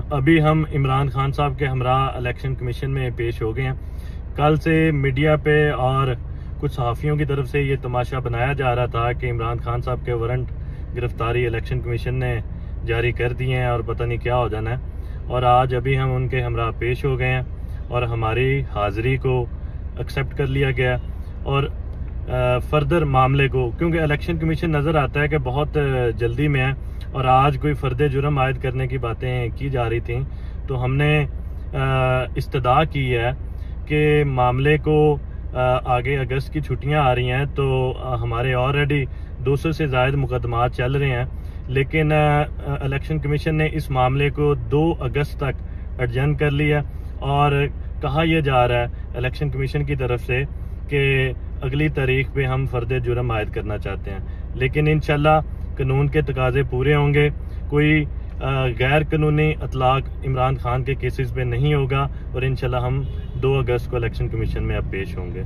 अभी हम इमरान खान साहब के हमरा इलेक्शन कमीशन में पेश हो गए हैं। कल से मीडिया पे और कुछ सहाफ़ियों की तरफ से ये तमाशा बनाया जा रहा था कि इमरान खान साहब के वारंट गिरफ्तारी इलेक्शन कमीशन ने जारी कर दिए हैं और पता नहीं क्या हो जाना है। और आज अभी हम उनके हमरा पेश हो गए हैं और हमारी हाज़िरी को एक्सेप्ट कर लिया गया और फर्दर मामले को, क्योंकि इलेक्शन कमीशन नज़र आता है कि बहुत जल्दी में है और आज कोई फर्द जुर्म आयद करने की बातें की जा रही थी, तो हमने इस्तदा की है कि मामले को आगे अगस्त की छुट्टियां आ रही हैं तो हमारे ऑलरेडी 200 से ज़ायद मुकदमात चल रहे हैं, लेकिन इलेक्शन कमीशन ने इस मामले को 2 अगस्त तक एडजर्न कर लिया और कहा यह जा रहा है इलेक्शन कमीशन की तरफ से कि अगली तारीख पे हम फर्द जुर्म आयद करना चाहते हैं। लेकिन इंशाल्लाह कानून के तकाजे पूरे होंगे, कोई गैर कानूनी अतलाक इमरान खान के केसेस पे नहीं होगा और इंशाल्लाह हम 2 अगस्त को इलेक्शन कमीशन में अब पेश होंगे।